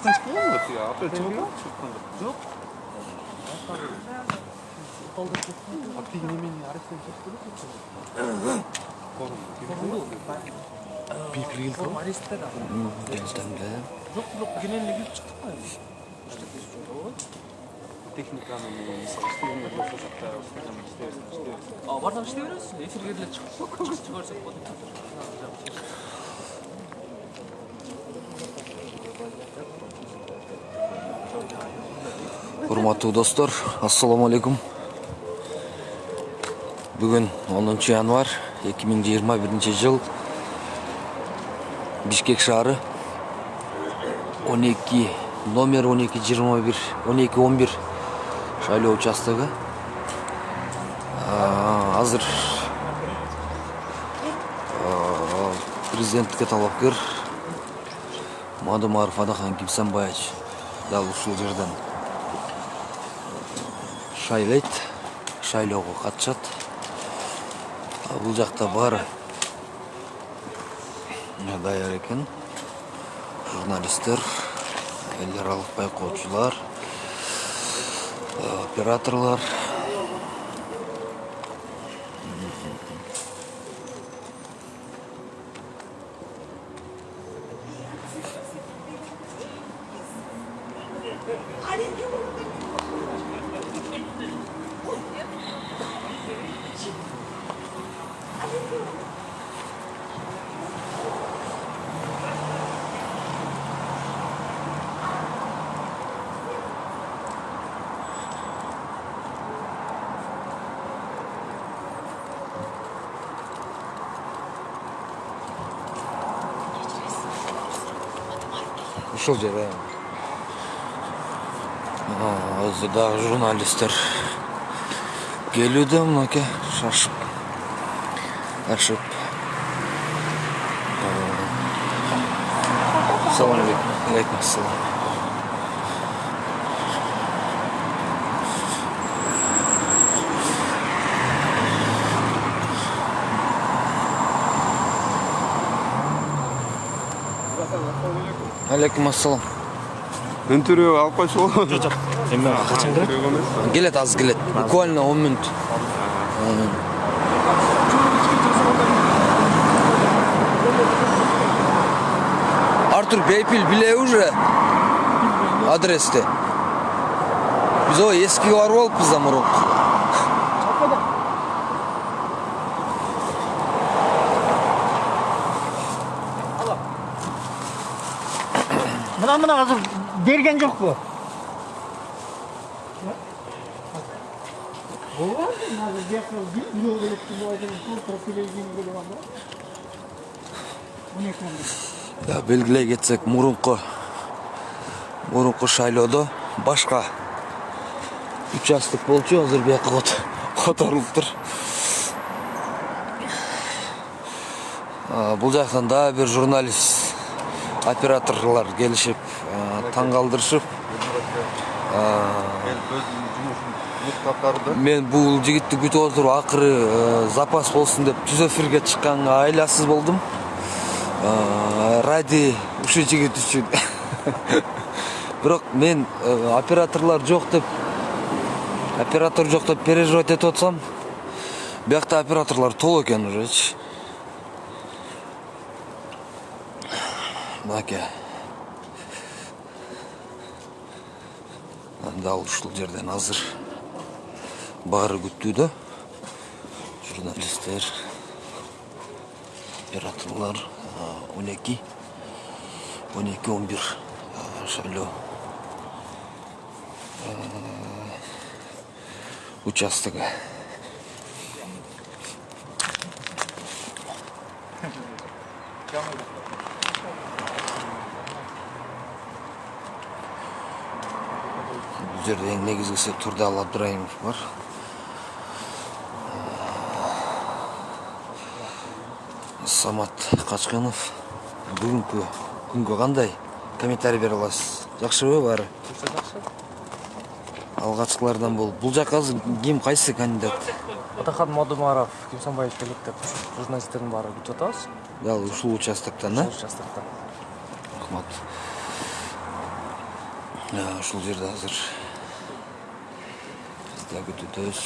Kaçan çıkıyor mu? Ya, apel çıkıyor. Yok. Abi yemeğini arasın çok böyle. Bir yıl sonra. Yok yok genelde girip çıktık mı? Teknikanın işte vardan işte veriyoruz. Efirgerle çıkarsak Урматтуу достор, ассаламу алейкум. Бүгүн 10 январ 2021 жыл Бишкек шаары 12 номер 1221 1211 шайлоо участогу. Азыр президенттикке талапкер Мадумаров Адахан Кимсанбаевич дал ушул жерден шайлайт, шайлоого катышат. Бул жакта баары даяр экен. Журналисттер, эл аралык байкоочулар, операторлор. Ушул жерде өзү дагы журналисттер келүүдө, мынакей шашып ашып. Салам алейкум. Алейкум ассалам. Алейкум ассалам. Интервью алып койсо. Жок. Эме качан келет? Келет, аз келет. Буквально 10 минут. Артур Бейпил биле уже адрести. Биз о эскиге барып алыппыз да мурун. Мына азыр берген жокпу? Болгон азыр жакта бирөө келет деп айтып туруп келген келип алды. Да, белгилей кетсек, мурунку шайлоодо башка участок болчу, азыр бияка которулуптур. Бул жактан дагы бир журналист, операторлор келишип, таң калтырышып. Мен бул жигитти күтүп отуруп, акыры запас болсун деп түз эфирге чыкканга айласыз болдум. Ради ушул жигит үчүн. Бирок мен оператор жок деп переживать этип атсам, биякта операторлор толук экен ужечи. Мынакей. Дал ушул жерден азыр баары күттүүдө. Журналисттер, операторлор 12-11 шайлоо участогу. Бул жерде эң негизгиси Турдал Абдраимов бар. Самат Качканов. Бүгүнкү күнгө кандай комментарий бере аласыз? Жакшыбы баары? Жакшы. Алгачкылардан бул жака азыр ким, кайсы кандидат? Атахан Мадумаров, Кимсанбаевич келет деп журналисттердин баары күтүп атабыз. Дал ушул участоктан, Ушул участоктан. Рахмат. Ушул жерде азыр биз да күтөбүз.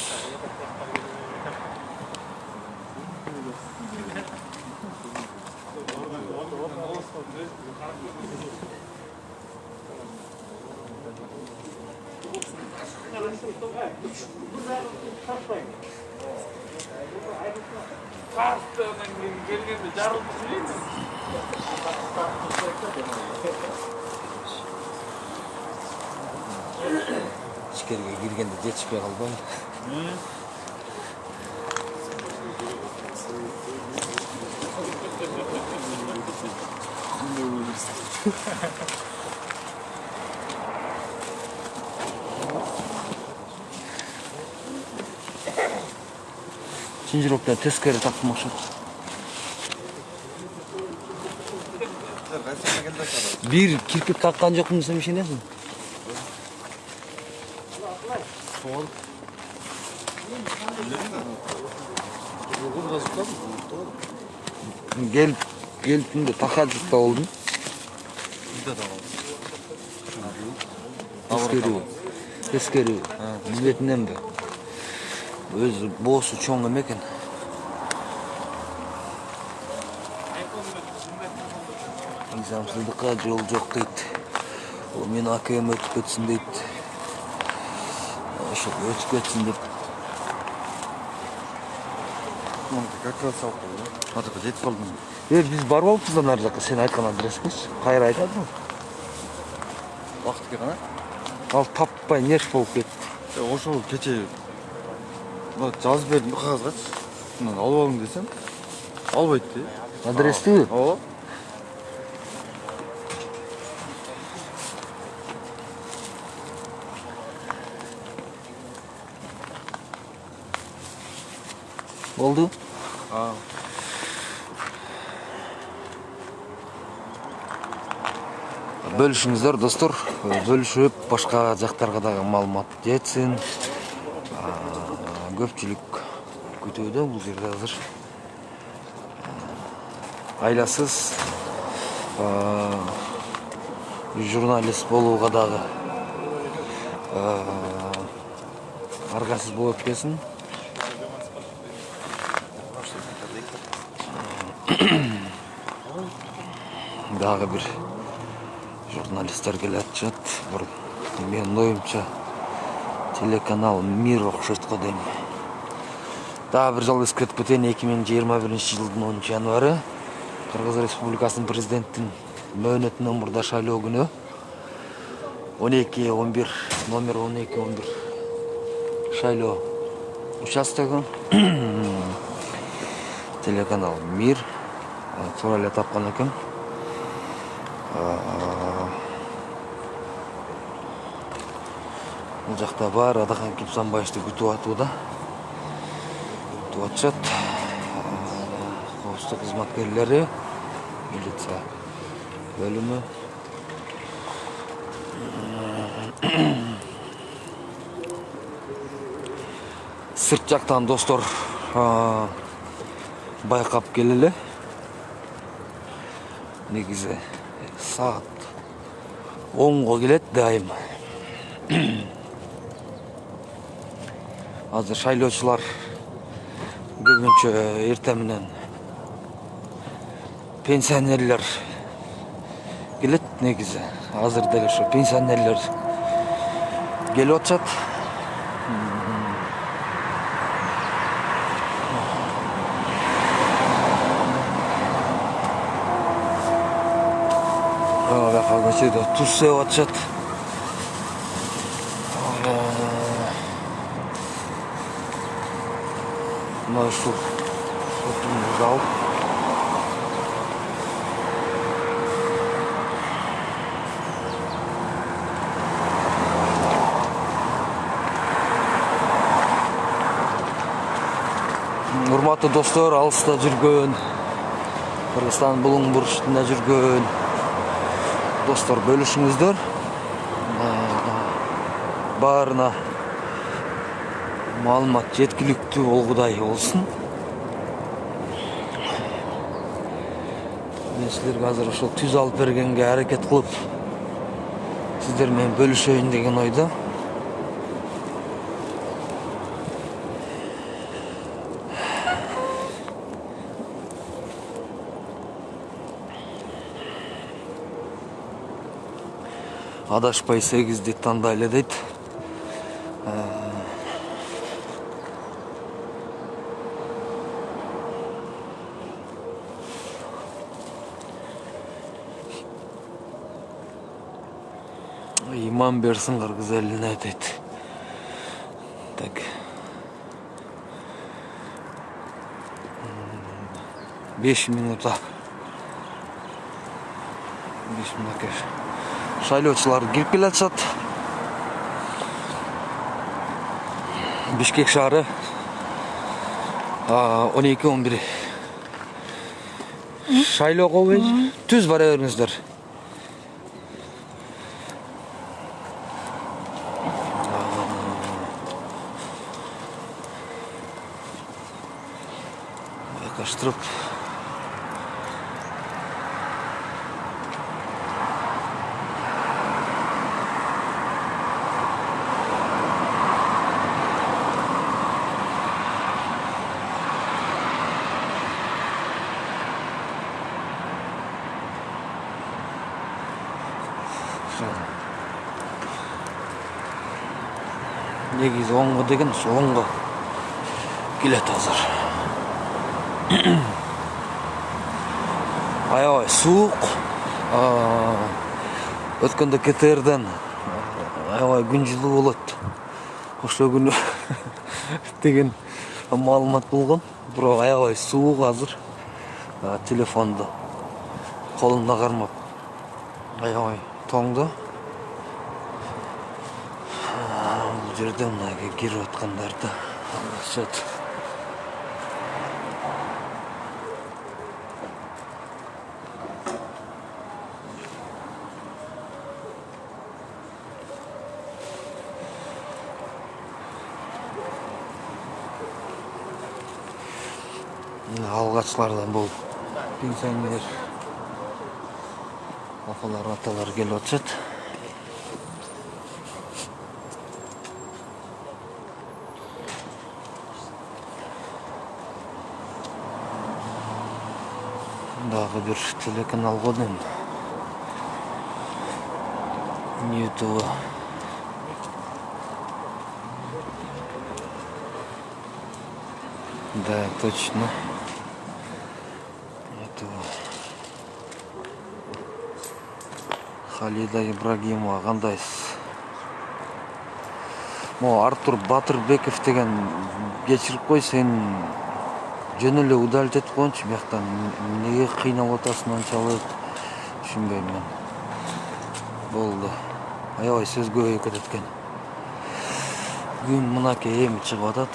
İçkeriye girgende жетишпей калбайбы? Чинжироктон тескери тактырмакчы. Бир кирпик каккан жокмун десем ишенесиң? Келиптин да такажыкта болдум. Тескери. Билетиненби? Өзү боосу чоң эме экен. Мыйзамсыздыкка жол жок дейт. Мен АКМ өтүп кетсин дейт. Ошо өтүп кетсин деп. Как раз алып калды. Атакка жетип калдым. Биз барып алыппыз ар жака, сен айткан адрескечи. Кайра айтадың? Вакытка гана. Ал таппай нерш болуп кетти. Ошол кече жазып бердим кагазгачы. Мына алып алың десем, албайт де. Адрестиби? Ооба. Болду? Бөлүшүңүздөр достор, бөлүшүп башка жактарга дагы маалымат жетсин. Көпчүлүк күтүүдө бул жерде азыр. Айласыз журналист болууга дагы аргасыз болуп кетесиң. Дагы бир журналисттер келе атышат. Менин оюмча телеканал Мир окшойт го дейм. Дагы бир жолу эскертип кетейин, 2021-жылдын 10 январы Кыргыз Республикасынын президенттин мөөнөтүнөн мурда шайлоо күнү 12-11 номер 12-11 шайлоо участогу телеканал Мир туура эле тапкан экен. Бул жакта бар Адакан Кипсанбаевди күтүп атууда. Күтүп атышат. Коопсуздук кызматкерлери, милиция бөлүмү. Сырт жактан достор байкап келели. Негизи саат 10го келет дайым. Азыр шайлоочулар көбүнчө эрте менен пенсионерлер келет негизи. Азыр деле ошо пенсионерлер келип атышат. Туз сеуп атышат. Мына ушул зал. Урматтуу достор, алыста жүргөн, Кыргызстан булуң бурчунда жүргөн достор, бөлүшүңүздөр. Баарына маалымат жеткиликтүү болгудай болсун. Мен силерге азыр ошол түз алып бергенге аракет кылып сиздер менен бөлүшөйүн деген ойдо. Адашпай 8'di тандайлы дейт. Иман берсин кыргыз элине дейт. Так. 5 минута. 5 минутка. Шайлоочулар кирип келатышат. Бишкек шаары 12-11. Шайлоого түз бара бериңиздер. Yaklaştırıp негизи оңго деген оңго келет азыр. Аябай суук. Өткөндө КТРден аябай күн жылуу болот. Ошол күнү деген маалымат болгон. Бирок аябай суук азыр. Телефонду колумда кармап аябай тоңду. Бул жерде мына кирип аткандарды алышат. Алгачылардан бул пенсионер апалар аталар келип атышат. Дагы бир телеканал kodum. YouTube. Да, точно. Это Халида Ибрагимова кандайсыз? Артур Батырбеков деген кечирип кой, сен жөн эле удалить этип койчу, бияктан эмнеге кыйналып атасың анчалык түшүнбөйм мен. Болду. Аябай сөз көбөйүп кетет экен. Күн мынакей эми чыгып атат.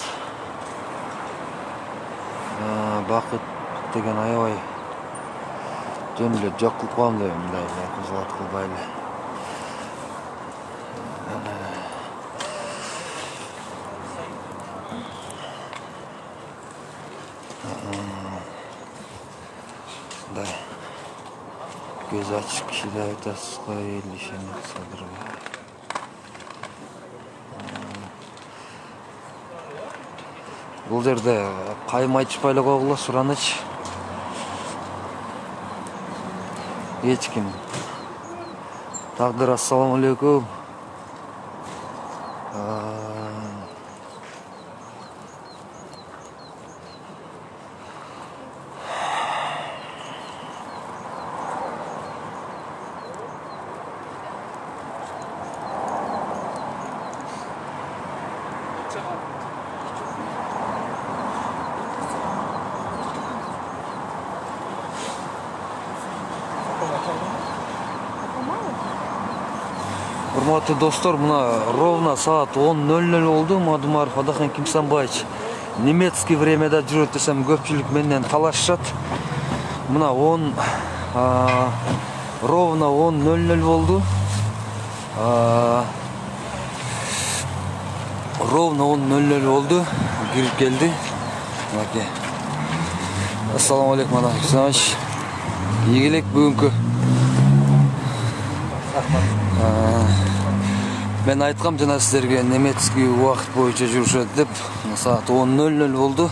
Бакыт деген аябай жөн эле жок кылып коем деп мындай кызмат кылбайлы. Да. Göz açık kişiler tasla ilişini sadırıyor. Бұл жерде қайым айтышпайлы қоғыла сұраныч. Ешкім. Тағдыр, ассаламу алейкум. Урматтуу достор, мына ровно саат 10:00 болду. Мадумаров Адахан Кимсанбаевич немецкий времяда жүрөт десем көпчүлүк менен талашышат. Мына ровно 10:00 болду. Ровно 10:00 болду. Кирип келди. Оке. Ассаламу алейкум Адахан Кимсанбаевич. Ийгилик бүгүнкү. Мен айткам жана сиздерге немецкий убакыт боюнча жүрүшөт деп. Саат 10:00 болду.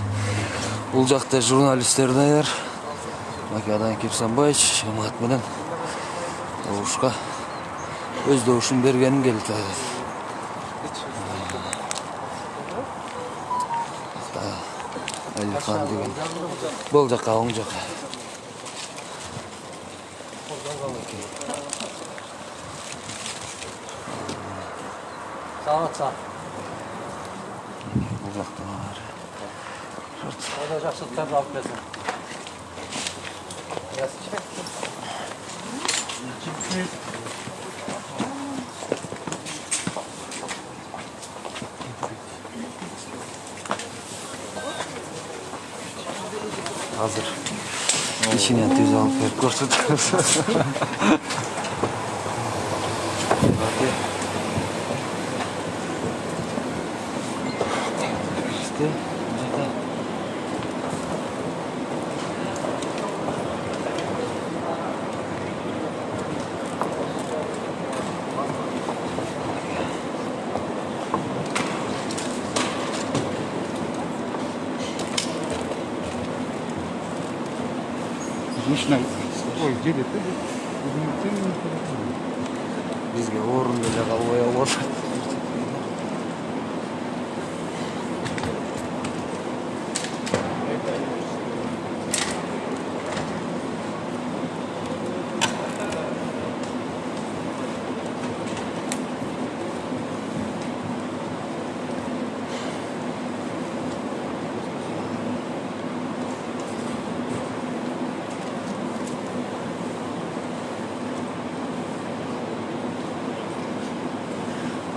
Бул жакта журналисттер даяр. Македан Кирсанбаевич жамаат менен добушка өз добушун бергенин келип атат. Алихан деген. Бул жака, оң жака. Sağ. Бул жакта бар. Orada жақсылықтарды алып келсін. Азыр ишинен түз алып берип көрсөтөбүз. Бизге орунду жага албай алып.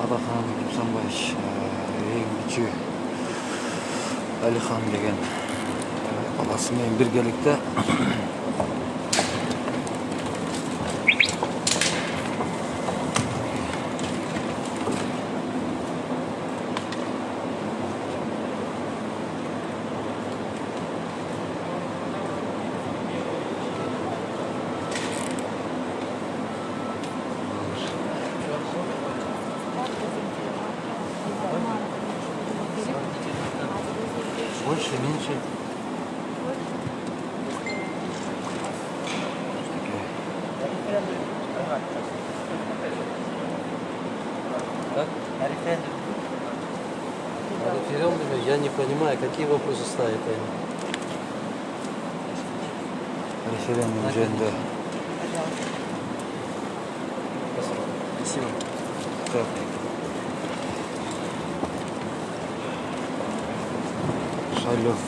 Адахан Кирсанбаевич эң кичүү Алихан деген баласы менен биргеликте больше, меньше. Как? Референдуме я не понимаю, какие вопросы ставят они. Референдум жөнүндө. Спасибо. Так. Шайлов.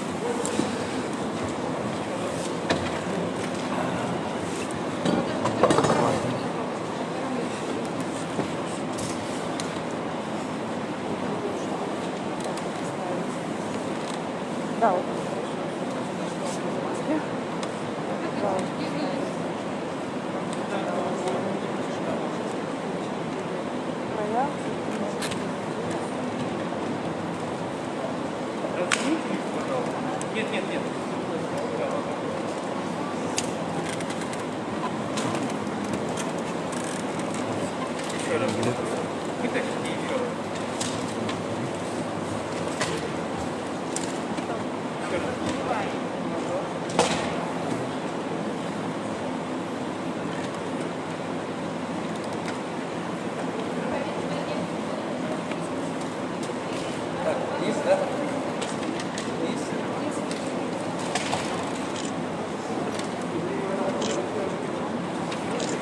Нет.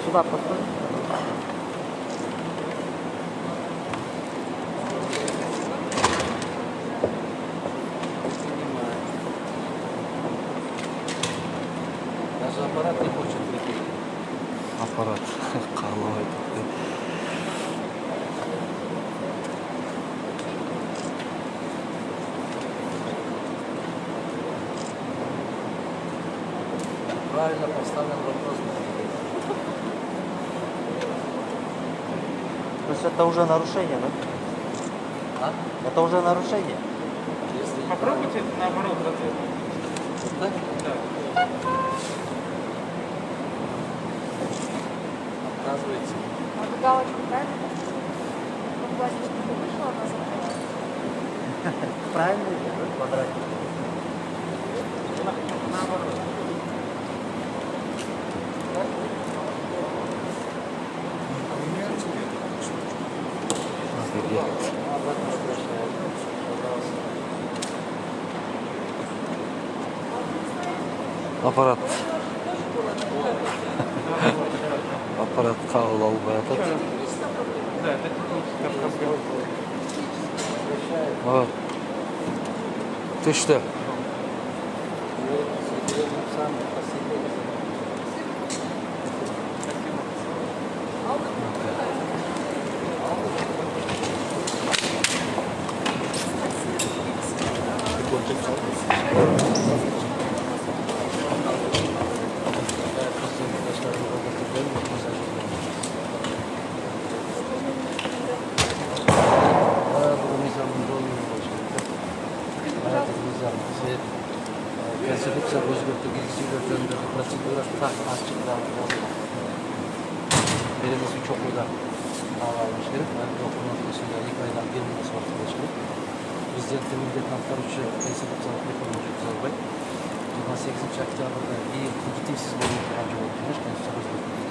Сюда подходи. Даже аппарат не хочет прийти. Аппарат каалабайт. Правильно поставлен вопрос. То есть это уже нарушение, да? А? Это уже нарушение. Если Попробуйте наоборот. вот так? Да. Отказывается. А галочку правильно поставили? В плане, чтобы вышла она заказчик. Правильно идет, квадратик. Привет. Аппарат. Аппарат қабыл алып жатады. Да, это техническая проблема. Вот. Түшті. Конституция өзгертуге жөніндегі процедура так ашықталды. Береміз үш оқуда алғанымыз керек. Оқудан осында 2 айдан келмес уақыт болуш керек. Президенттің міндетін атқарушы конституциялық реформа жүргізілбей 28 октябрда ең легитимсіз болып тұрған жол конституция өзгертуге.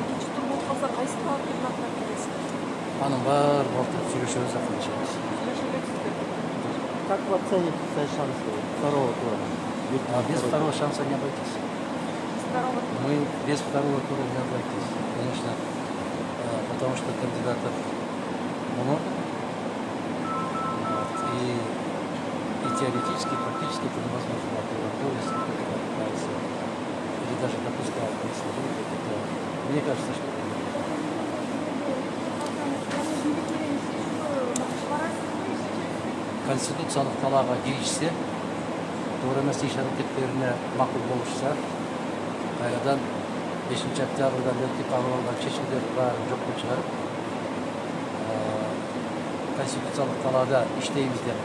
Екінші тур болып қалса қайсы талапкерін ақтап келесіз? Аның бар болтырып сөйлешеміз ақылышамыз. Как вы оцените свои шансы второго тура? Без второго шанса не обойтись. Второго Мы без второго тура не обойтись. Конечно, потому что кандидатов много. Вот, и теоретически, и практически это невозможно на первом туре, если кто-то попытается, или даже допускает, если будет, это, мне кажется, что это не будет. Конституциялық талаға дейішсе, doğru емес iş hareketlerine makul болушса, қайрадан 5 октябрьда мөлтек қабыл алған шешімдер барын жоққа шығарып, конституциялық талада іштейміз деп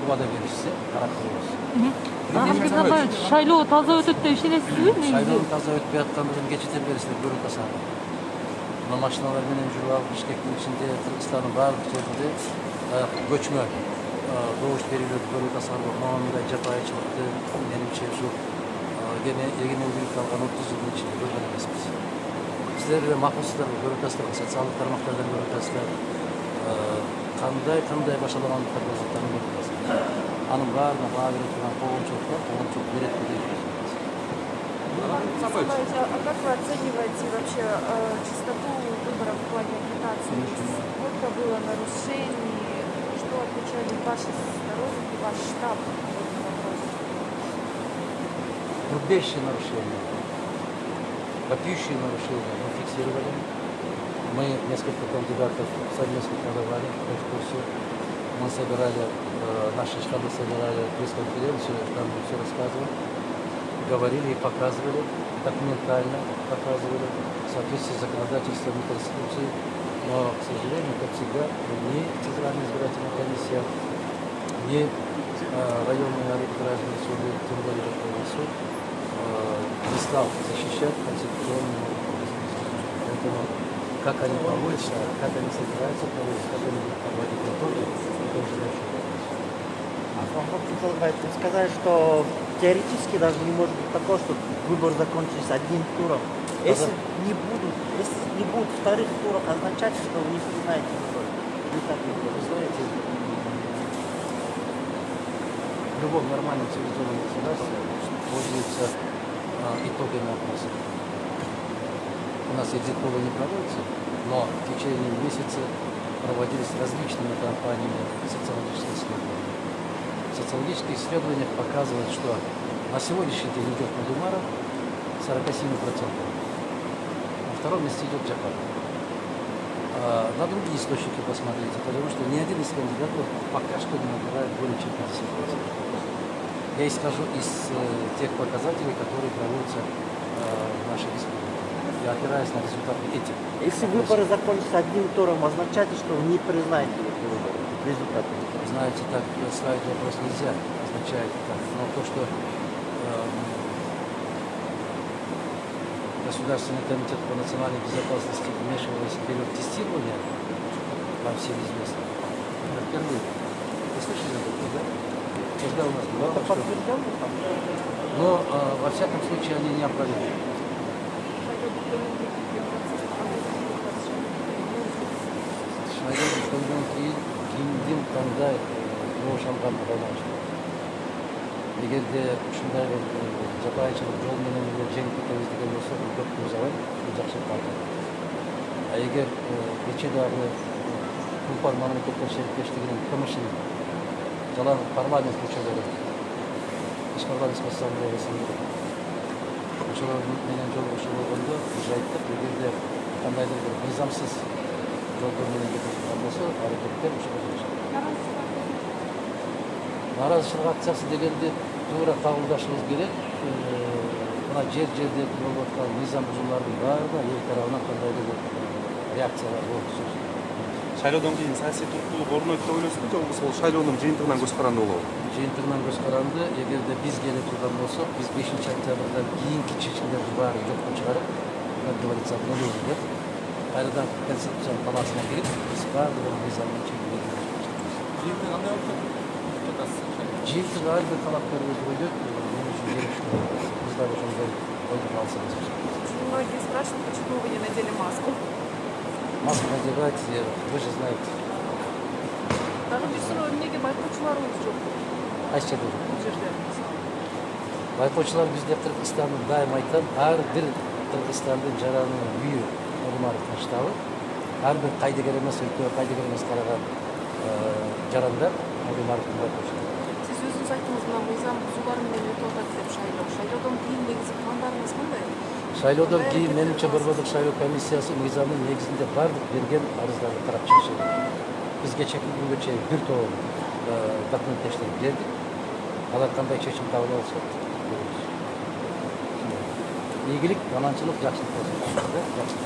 уағда берішсе, қарап тұрмыз. Ахмет Абаевич, шайлоо таза өтөт деп ишенесизби? Шайлоо таза өтпөй аткандыгын кечиртем бересиздер, көрүп калсаңар. Мына машиналар менен жүрүп алып Бишкектин ичинде, Кыргызстандын баардык жеринде көчмө добуш берилет, көрүп калсаңар, мындай жапайычылыкты менимче ушу эгемендүүлүк алган 30 жылдын ичинде көргөн эмеспиз. Сиздер эле макулсуздар, көрүп атасыздар, социалдык тармактардан көрүп атасыздар. Кандай башалагандыктар болсоктарын көрүп атасыздар. Анын баарына баа бере турган коомчулук берет деп ойлойм. А как вы оцениваете вообще чистоту выборов в плане агитации? Сколько было нарушений? Что отвечали ваши сторонники, ваш штаб по этому вопросу? Грубейшие нарушения, вопиющие нарушения мы фиксировали. Мы несколько кандидатов совместно подавали экскурсию. Мы собирали, наши штабы собирали пресс-конференцию, там все рассказывали, говорили и показывали, документально показывали в соответствии с законодательством и Конституцией. Но, к сожалению, как всегда, ни Центральная избирательная комиссия, ни районные арбитражные суды, тем более Верховный суд, не стал защищать конституционную независимость. Поэтому как они проводятся, как они собираются проводить, как они будут проводить итоги, это уже дальше. Вы сказали, что теоретически даже не может быть такого, что выборы закончились одним туром. Если не будут вторых туров, означает, что вы не признаете выборы. Вы знаете, в любом нормальном цивилизованном государстве пользуются итогами опроса. У нас экзит-полы не проводятся, но в течение месяца проводились различными компаниями социологические исследования. Социологические исследования показывают, что на сегодняшний день идет Мадумаров 47%. На втором месте идет Джапар. На другие источники посмотрите, потому что ни один из кандидатов пока что не набирает более чем 50%. Я исхожу из тех показателей, которые проводятся в нашей республике. Я опираюсь на результаты этих. Если выборы закончатся одним туром, означает, что вы не признаете эти выборы, результаты. Знаете, так ставить вопрос нельзя, означает так. Но то, что Государственный комитет по национальной безопасности вмешивался в период тестирования, вам всем известно. Это впервые. Вы слышали об этом, да? Когда у нас было? Это подтверждено там? Но, во всяком случае, они не опровергли. Шайдың көңілден кейін кейінден таңдай оңшалған байланышты. Егер де ушундай бир жапайычылык жол менен эле жеңип кетебиз деген болсо, бул көп мырзабай, бул жакшы партия. А эгер кече дагы Тулпан мамлекеттер шериктештигинин КМШнын жалаң парламент мүчөлөрү Башкорбанский ассамблеясында ошолор менен жолугушуу болгондо биз айттык, эгерде кандайдыр бир мыйзамсыз жолдор менен кетип жаткан болсо, аракеттер ошого жүрүшөт. Нааразычылык акциясы дегенде туура кабылдашыбыз керек. Мына жерде болуп аткан мыйзам бузуулардын баарына эл тарабынан кандайдыр бир реакциялар болуп сөзсүз. Шайлоодон кийин саясий туруктуулук орнойт деп ойлойсузбу, же болбосо ол шайлоонун жыйынтыгынан көз каранды болобу? Жыйынтыгынан көз каранды, эгерде биз келе турган болсок, биз 5-октябрдан кийинки чечимдерди баарын жокко чыгарып, как говорится, обнулили деп, кайрадан Конституциянын палатасына кирип, биз баардыгын мыйзамдын чегинде Жыйынтыгы кандай болуп жатат? жыйынтыгы ар бир талапкер өз ойлойт, мен үчүн келишүү. Биз дагы ошондой ойдон алсабыз. Многие спрашивают, почему вы не надели маску. Маску надевать, вы же знаете. Даже bir sürü önüne baykoçularımız çok. Кайсы жерде? Bu жерде. Байкоочулар бизде Кыргызстандын дайым айтам, ар бир Кыргызстандын жаранын үйү урмардын штабы, ар бир кайдыгер эмес, өлкө кайдыгер эмес караган жарандар урмардын байкоочулары. Siz өзүңүз айттыңыз, мына мыйзам бузуулар менен өтүп атат деп шайлоо. Шайлоодон кийин негизи пландарыңыз кандай? Шайлоодон кийин менимче борбордук шайлоо комиссиясы мыйзамдын негизинде бардык берген арыздарды карап чыгышы керек. Биз кечээки күнгө чейин бир топ документтештирип бердик. Алар кандай чечим кабыл алышат? Ийгилик, аманчылык, жакшылык болсун.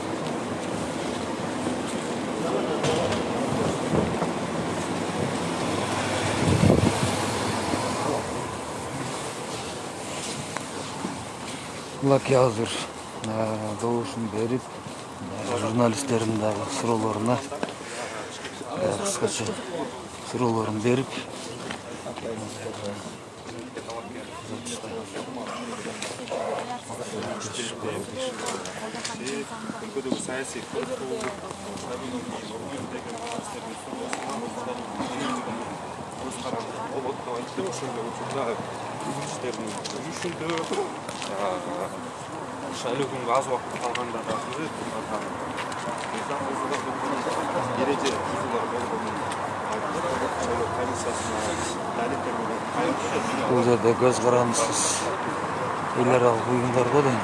Лаки азыр добушун берип, журналисттердин дагы суроолоруна кыскача суроолорун берип, өлкөдөгү саясий туруктуулук көз каранды болот деп айтты. Ошондой учурда илиштердин жүрүшүндө шайлоо күнгө аз убакыт калганда дагы мыйзам бузуулар эреже бузуулар болгонун шайлоо комиссиясына далилдер менен кайрылышат. бул жерде көз карандысыз эл аралык уюмдар го дейм.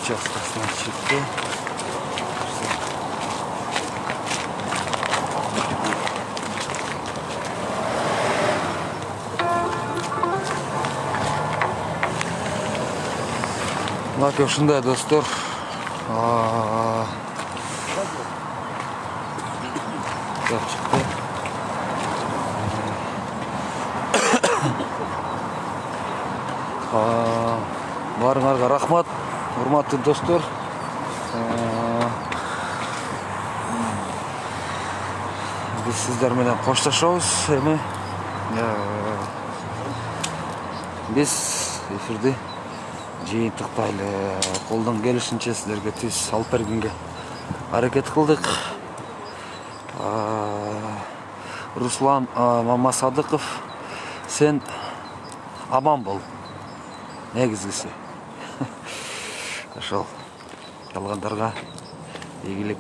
Участкасына чыкты. Лаки ушундай достор. Чыкты. Баарыңарга рахмат, урматтуу достор. Биз сиздер менен коштошобуз эми. Биз эфирди жыйынтыктайлы, колдон келишинче сиздерге тез алып бергенге аракет кылдык. Руслан Мамасадыков, сен аман бол. Негизгиси. Ошол калгандарга ийгилик.